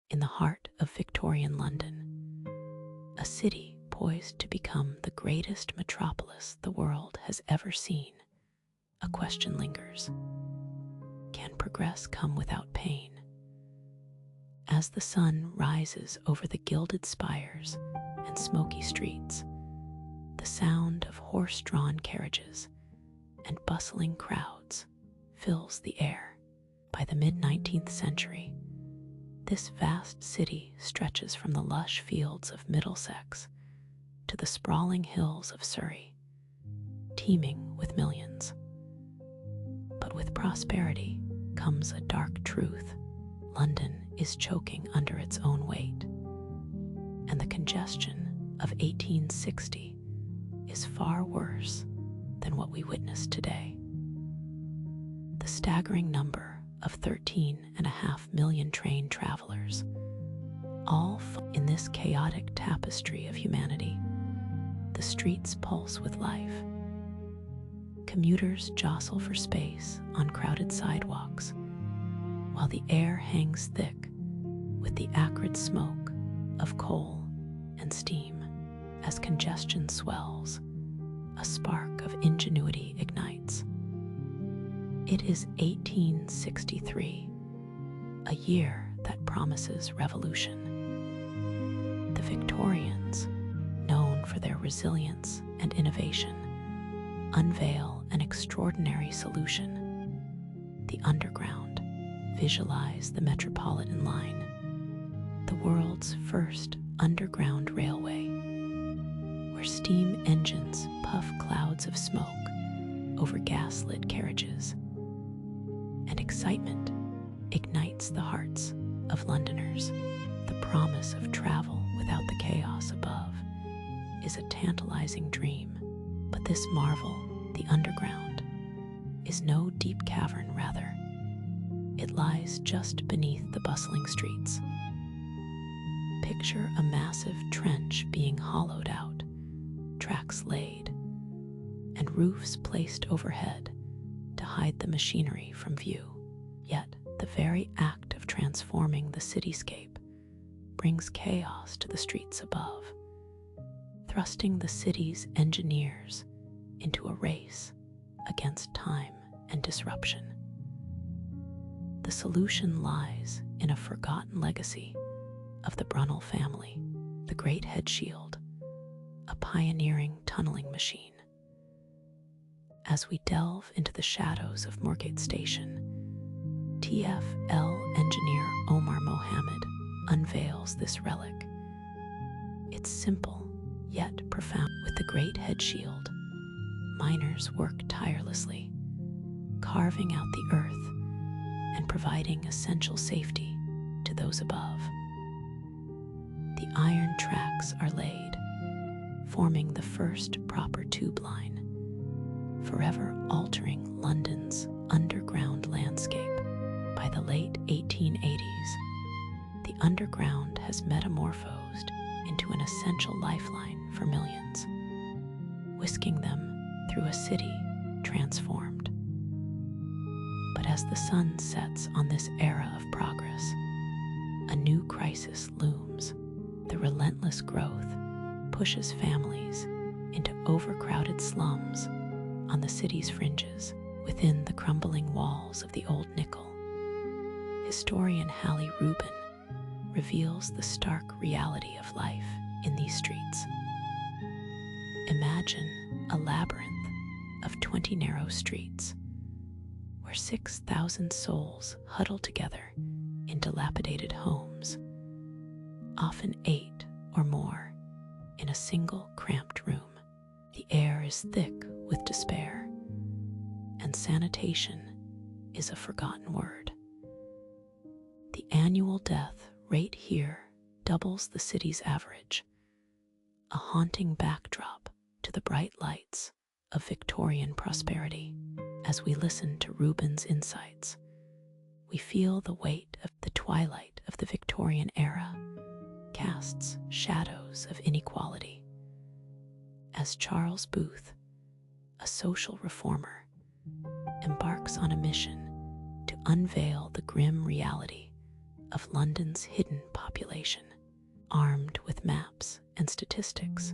in the heart of Victorian London, a city poised to become the greatest metropolis the world has ever seen. A question lingers. Can progress come without pain? As the sun rises over the gilded spires and smoky streets, the sound of horse-drawn carriages and bustling crowds fills the air. By the mid-19th century, this vast city stretches from the lush fields of Middlesex to the sprawling hills of Surrey, teeming with millions. But with prosperity comes a dark truth. London is choking under its own weight, and the congestion of 1860 is far worse than what we witness today. The staggering number of 13.5 million train travelers, all in this chaotic tapestry of humanity. The streets pulse with life. Commuters jostle for space on crowded sidewalks, while the air hangs thick with the acrid smoke of coal and steam. As congestion swells, a spark of ingenuity ignites. It is 1863, a year that promises revolution. The Victorians, known for their resilience and innovation, unveil an extraordinary solution. The Underground. Visualize the Metropolitan Line, the world's first underground railway, where steam engines puff clouds of smoke over gas-lit carriages, and excitement ignites the hearts of Londoners. The promise of travel without the chaos above is a tantalizing dream, but this marvel, the Underground, is no deep cavern. Rather, it lies just beneath the bustling streets. Picture a massive trench being hollowed out, tracks laid, and roofs placed overhead to hide the machinery from view. Yet, the very act of transforming the cityscape brings chaos to the streets above, thrusting the city's engineers into a race against time and disruption. The solution lies in a forgotten legacy of the Brunel family, the Great Head Shield, a pioneering tunneling machine. As we delve into the shadows of Moorgate Station, TfL engineer Omar Mohammed unveils this relic. It's simple, yet profound. With the Great Head Shield, miners work tirelessly, carving out the earth and providing essential safety to those above. The iron tracks are laid, forming the first proper tube line, forever altering London's underground landscape. By the late 1880s, the Underground has metamorphosed into an essential lifeline for millions, whisking them through a city transformed. But as the sun sets on this era of progress, a new crisis looms. The relentless growth pushes families into overcrowded slums on the city's fringes. Within the crumbling walls of the Old Nickel, historian Hallie Rubin reveals the stark reality of life in these streets. Imagine a labyrinth of 20 narrow streets, where 6,000 souls huddle together in dilapidated homes, often 8 or more in a single cramped room. The air is thick with despair, and sanitation is a forgotten word. The annual death rate here doubles the city's average, a haunting backdrop to the bright lights of Victorian prosperity. As we listen to Rubin's insights, we feel the weight of the twilight of the Victorian era casts shadows of inequality. As Charles Booth, a social reformer, embarks on a mission to unveil the grim reality of London's hidden poverty. statistics,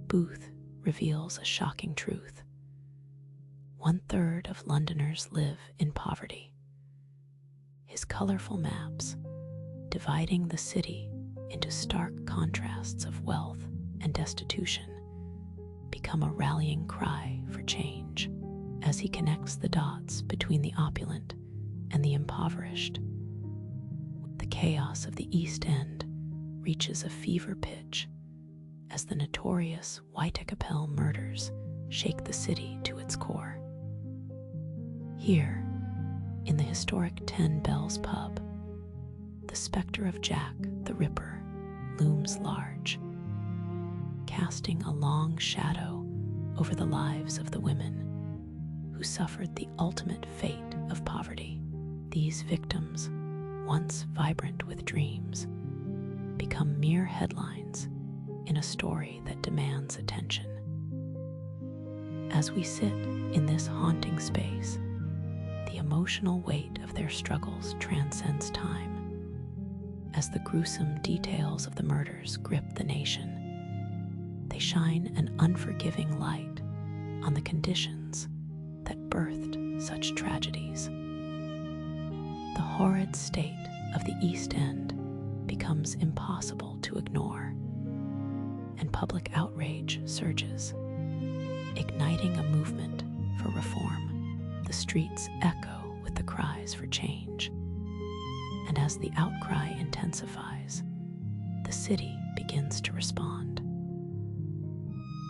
Booth reveals a shocking truth. 1/3 of Londoners live in poverty. His colorful maps, dividing the city into stark contrasts of wealth and destitution, become a rallying cry for change as he connects the dots between the opulent and the impoverished. The chaos of the East End reaches a fever pitch as the notorious Whitechapel murders shake the city to its core. Here, in the historic 10 Bells pub, the specter of Jack the Ripper looms large, casting a long shadow over the lives of the women who suffered the ultimate fate of poverty. These victims, once vibrant with dreams, become mere headlines in a story that demands attention. As we sit in this haunting space, the emotional weight of their struggles transcends time. As the gruesome details of the murders grip the nation, they shine an unforgiving light on the conditions that birthed such tragedies. The horrid state of the East End becomes impossible to ignore, and public outrage surges, igniting a movement for reform. The streets echo with the cries for change, and as the outcry intensifies, the city begins to respond.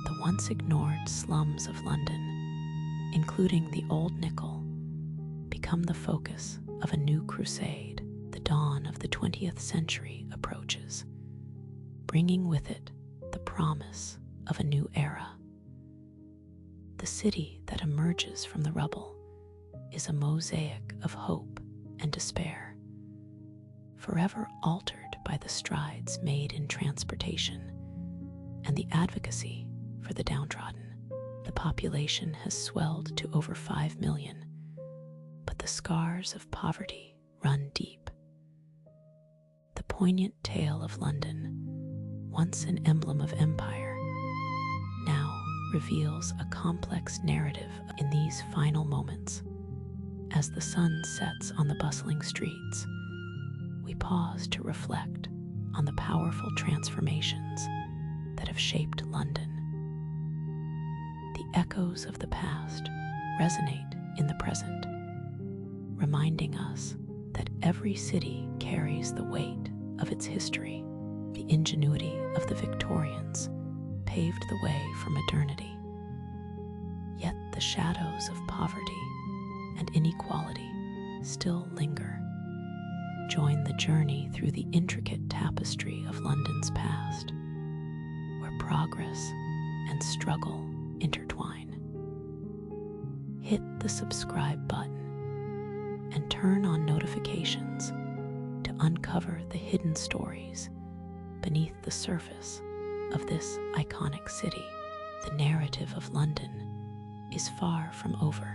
The once ignored slums of London, including the Old Nickel, become the focus of a new crusade. The dawn of the 20th century approaches, bringing with it the promise of a new era. The city that emerges from the rubble is a mosaic of hope and despair, forever altered by the strides made in transportation and the advocacy for the downtrodden. The population has swelled to over 5 million, but the scars of poverty run deep. The poignant tale of London, once an emblem of empire, now reveals a complex narrative in these final moments. As the sun sets on the bustling streets, we pause to reflect on the powerful transformations that have shaped London. The echoes of the past resonate in the present, reminding us that every city carries the weight of its history. The ingenuity of the Victorians paved the way for modernity. Yet the shadows of poverty and inequality still linger. Join the journey through the intricate tapestry of London's past, where progress and struggle intertwine. Hit the subscribe button and turn on notifications to uncover the hidden stories beneath the surface of this iconic city. The narrative of London is far from over.